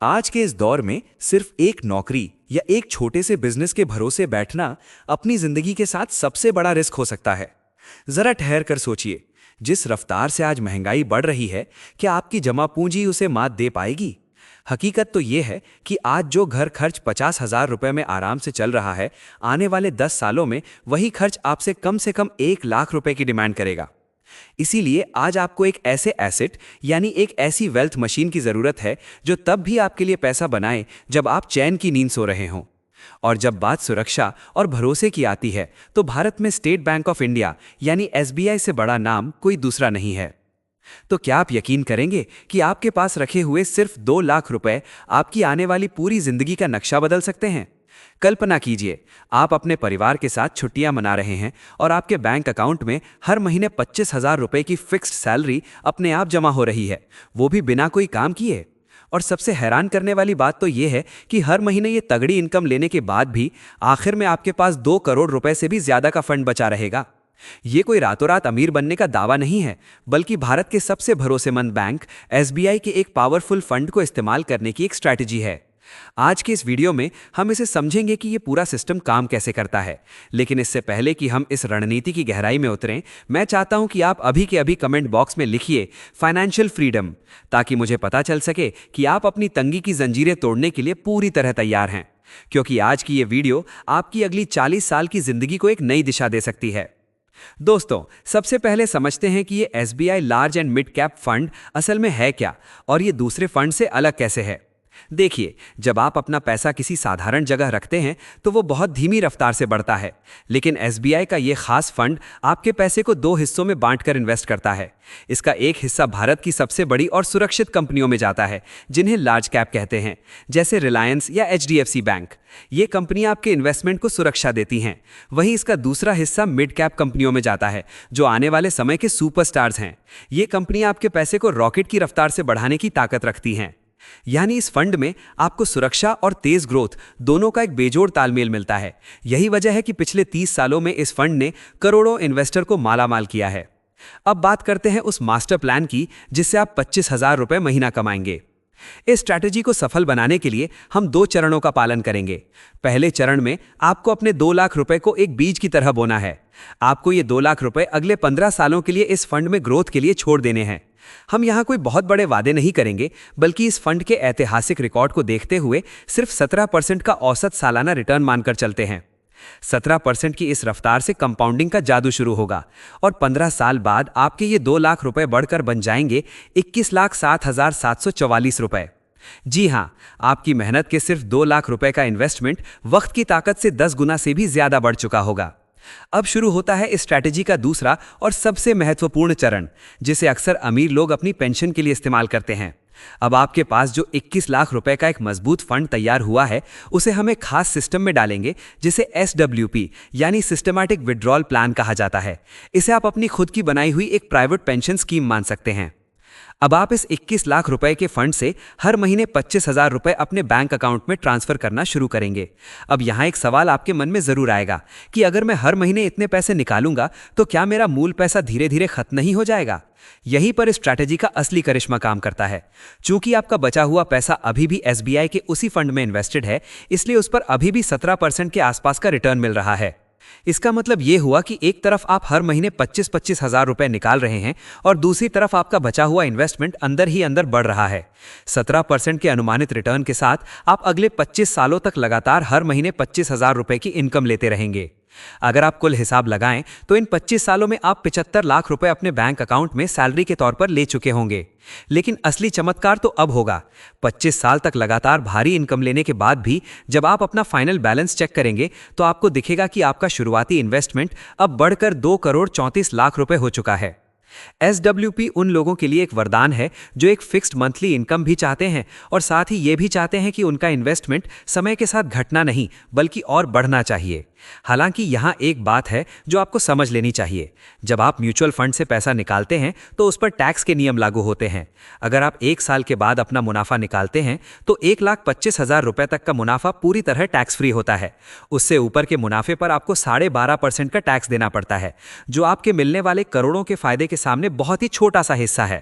आज के इस दौर में सिर्फ एक नौकरी या एक छोटे से बिजनेस के भरोसे बैठना अपनी जिंदगी के साथ सबसे बड़ा रिस्क हो सकता है। जरा ठहर कर सोचिए, जिस रफ्तार से आज महंगाई बढ़ रही है, क्या आपकी जमा पूंजी उसे मात दे पाएगी? हकीकत तो ये है कि आज जो घर खर्च 50,000 रुपए में आराम से चल रहा है, आने वाले 10 सालों में वही खर्च आपसे कम से कम 1 लाख रुपए की डिमांड करेगा। इसीलिए आज आपको एक ऐसे एसेट यानी एक ऐसी वेल्थ मशीन की जरूरत है जो तब भी आपके लिए पैसा बनाए जब आप चैन की नींद सो रहे हों। और जब बात सुरक्षा और भरोसे की आती है तो भारत में स्टेट बैंक ऑफ इंडिया यानी एसबीआई से बड़ा नाम कोई दूसरा नहीं है। तो क्या आप यकीन करेंगे कि आपके पास रखे हुए सिर्फ 2 लाख रुपए आपकी आने वाली पूरी जिंदगी का नक्शा बदल सकते हैं? कल्पना कीजिए, आप अपने परिवार के साथ छुट्टियां मना रहे हैं और आपके बैंक अकाउंट में हर महीने 25,000 रुपए की फिक्स्ड सैलरी अपने आप जमा हो रही है, वो भी बिना कोई काम किए। और सबसे हैरान करने वाली बात तो यह है कि हर महीने ये तगड़ी इनकम लेने के बाद भी आखिर में आपके पास 2 करोड़ रुपए से भी ज्यादा का फंड बचा रहेगा। ये कोई रातों रात अमीर बनने का दावा नहीं है, बल्कि भारत के सबसे भरोसेमंद बैंक एसबीआई के एक पावरफुल फंड को इस्तेमाल करने की एक स्ट्रैटेजी है। आज के इस वीडियो में हम इसे समझेंगे कि ये पूरा सिस्टम काम कैसे करता है। लेकिन इससे पहले कि हम इस रणनीति की गहराई में उतरें, मैं चाहता हूं कि आप अभी के अभी कमेंट बॉक्स में लिखिए फाइनेंशियल फ्रीडम, ताकि मुझे पता चल सके कि आप अपनी तंगी की जंजीरें तोड़ने के लिए पूरी तरह तैयार हैं। क्योंकि आज की ये वीडियो आपकी अगली 40 साल की जिंदगी को एक नई दिशा दे सकती है। दोस्तों, सबसे पहले समझते हैं कि ये SBI large and mid cap fund असल में है क्या और ये दूसरे फंड से अलग कैसे है। देखिए, जब आप अपना पैसा किसी साधारण जगह रखते हैं तो वो बहुत धीमी रफ्तार से बढ़ता है, लेकिन एसबीआई का ये खास फंड आपके पैसे को 2 हिस्सों में बांटकर इन्वेस्ट करता है। इसका एक हिस्सा भारत की सबसे बड़ी और सुरक्षित कंपनियों में जाता है, जिन्हें लार्ज कैप कहते हैं, जैसे रिलायंस या एचडीएफसी बैंक। ये कंपनियां आपके इन्वेस्टमेंट को सुरक्षा देती हैं। वहीं इसका दूसरा हिस्सा मिड कैप कंपनियों में जाता है, जो आने वाले समय के सुपरस्टार्स हैं। ये कंपनियां आपके पैसे को रॉकेट की रफ्तार से बढ़ाने की ताकत रखती हैं। यानी इस फंड में आपको सुरक्षा और तेज ग्रोथ दोनों का एक बेजोड़ तालमेल मिलता है। यही वजह है कि पिछले 30 सालों में इस फंड ने करोड़ों इन्वेस्टर को मालामाल किया है। अब बात करते हैं उस मास्टर प्लान की जिससे आप 25,000 रुपए महीना कमाएंगे। इस स्ट्रैटेजी को सफल बनाने के लिए हम 2 चरणों का पालन करेंगे। पहले चरण में आपको अपने 2 लाख रुपए को एक बीज की तरह बोना है। आपको ये 2 लाख रुपए अगले 15 सालों के लिए इस फंड में ग्रोथ के लिए छोड़ देने हैं। हम यहाँ कोई बहुत बड़े वादे नहीं करेंगे, बल्कि इस फंड के ऐतिहासिक रिकॉर्ड को देखते हुए सिर्फ 17% का औसत सालाना रिटर्न मानकर चलते हैं। 17% की इस रफ्तार से कंपाउंडिंग का जादू शुरू होगा और 15 साल बाद आपके ये 2 लाख रुपए बढ़कर बन जाएंगे 21,07,744 रुपए। जी हाँ, आपकी मेहनत के सिर्फ 2 लाख रुपए का इन्वेस्टमेंट वक्त की ताकत से 10 गुना से भी ज्यादा बढ़ चुका होगा। अब शुरू होता है इस स्ट्रैटेजी का दूसरा और सबसे महत्वपूर्ण चरण, जिसे अक्सर अमीर लोग अपनी पेंशन के लिए इस्तेमाल करते हैं। अब आपके पास जो 21 लाख रुपए का एक मजबूत फंड तैयार हुआ है, उसे हम एक खास सिस्टम में डालेंगे जिसे एसडब्ल्यूपी यानी सिस्टमैटिक विड्रॉल प्लान कहा जाता है। इसे आप अपनी खुद की बनाई हुई एक प्राइवेट पेंशन स्कीम मान सकते हैं। अब आप इस 21 लाख रुपए के फंड से हर महीने 25,000 रुपए अपने बैंक अकाउंट में ट्रांसफर करना शुरू करेंगे। अब यहाँ एक सवाल आपके मन में जरूर आएगा कि अगर मैं हर महीने इतने पैसे निकालूंगा तो क्या मेरा मूल पैसा धीरे धीरे खत्म नहीं हो जाएगा? यहीं पर इस स्ट्रैटेजी का असली करिश्मा काम करता है। चूंकि आपका बचा हुआ पैसा अभी भी एसबीआई के उसी फंड में इन्वेस्टेड है, इसलिए उस पर अभी भी 17% के आसपास का रिटर्न मिल रहा है। इसका मतलब यह हुआ कि एक तरफ आप हर महीने 25-25 हजार रुपए निकाल रहे हैं और दूसरी तरफ आपका बचा हुआ इन्वेस्टमेंट अंदर ही अंदर बढ़ रहा है। 17% के अनुमानित रिटर्न के साथ आप अगले 25 सालों तक लगातार हर महीने 25,000 रुपए की इनकम लेते रहेंगे। अगर आप कुल हिसाब लगाएं तो इन 25 सालों में आप 75 लाख रुपए अपने बैंक अकाउंट में सैलरी के तौर पर ले चुके होंगे। लेकिन असली चमत्कार तो अब होगा। 25 साल तक लगातार भारी इनकम लेने के बाद भी जब आप अपना फाइनल बैलेंस चेक करेंगे तो आपको दिखेगा कि आपका शुरुआती इन्वेस्टमेंट अब बढ़कर 2,34,00,000 रुपए हो चुका है। एसडब्ल्यूपी उन लोगों के लिए एक वरदान है जो एक फिक्स्ड मंथली इनकम भी चाहते हैं और साथ ही ये भी चाहते हैं कि उनका इन्वेस्टमेंट समय के साथ घटना नहीं बल्कि और बढ़ना चाहिए। हालांकि यहाँ एक बात है जो आपको समझ लेनी चाहिए। जब आप म्यूचुअल फंड से पैसा निकालते हैं तो उस पर टैक्स के नियम लागू होते हैं। अगर आप 1 साल के बाद अपना मुनाफा निकालते हैं तो 1,25,000 रुपए तक का मुनाफा पूरी तरह टैक्स फ्री होता है। उससे ऊपर के मुनाफे पर आपको 12.5% का टैक्स देना पड़ता है, जो आपके मिलने वाले करोड़ों के फायदे के सामने बहुत ही छोटा सा हिस्सा है।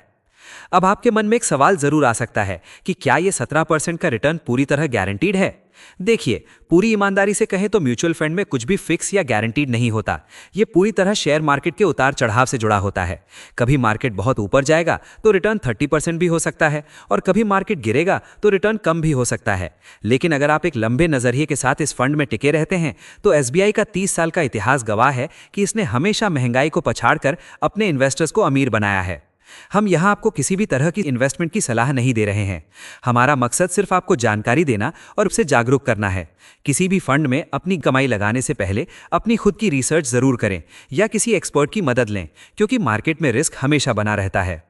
अब आपके मन में एक सवाल जरूर आ सकता है कि क्या ये 17% का रिटर्न पूरी तरह गारंटीड है। देखिए, पूरी ईमानदारी से कहें तो म्यूचुअल फंड में कुछ भी फिक्स या गारंटीड नहीं होता। ये पूरी तरह शेयर मार्केट के उतार चढ़ाव से जुड़ा होता है। कभी मार्केट बहुत ऊपर जाएगा तो रिटर्न 30% भी हो सकता है, और कभी मार्केट गिरेगा तो रिटर्न कम भी हो सकता है। लेकिन अगर आप एक लंबे नजरिए के साथ इस फंड में टिके रहते हैं तो एसबीआई का 30 साल का इतिहास गवाह है कि इसने हमेशा महंगाई को पछाड़कर अपने इन्वेस्टर्स को अमीर बनाया है। हम यहां आपको किसी भी तरह की इन्वेस्टमेंट की सलाह नहीं दे रहे हैं। हमारा मकसद सिर्फ आपको जानकारी देना और उससे जागरूक करना है। किसी भी फंड में अपनी कमाई लगाने से पहले अपनी खुद की रिसर्च जरूर करें या किसी एक्सपर्ट की मदद लें, क्योंकि मार्केट में रिस्क हमेशा बना रहता है।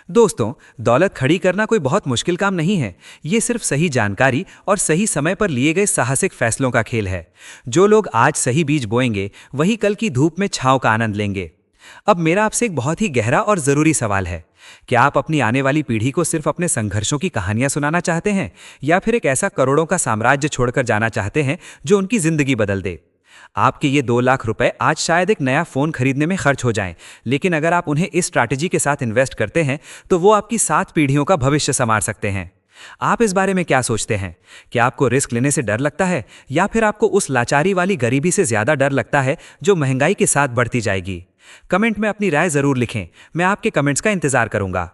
दोस्तों, दौलत खड़ी करना कोई बहुत मुश्किल काम नहीं है। ये सिर्फ सही जानकारी और सही समय पर लिए गए साहसिक फैसलों का खेल है। जो लोग आज सही बीज बोएंगे वही कल की धूप में छांव का आनंद लेंगे। अब मेरा आपसे एक बहुत ही गहरा और जरूरी सवाल है। क्या आप अपनी आने वाली पीढ़ी को सिर्फ अपने संघर्षों की कहानियां सुनाना चाहते हैं, या फिर एक ऐसा करोड़ों का साम्राज्य छोड़कर जाना चाहते हैं जो उनकी जिंदगी बदल दे? आपके ये 2 लाख रुपए आज शायद एक नया फोन खरीदने में खर्च हो जाएं, लेकिन अगर आप उन्हें इस स्ट्रैटेजी के साथ इन्वेस्ट करते हैं तो वो आपकी 7 पीढ़ियों का भविष्य संवार सकते हैं। आप इस बारे में क्या सोचते हैं? क्या आपको रिस्क लेने से डर लगता है, या फिर आपको उस लाचारी वाली गरीबी से ज्यादा डर लगता है जो महंगाई के साथ बढ़ती जाएगी? कमेंट में अपनी राय जरूर लिखें। मैं आपके कमेंट्स का इंतजार करूंगा।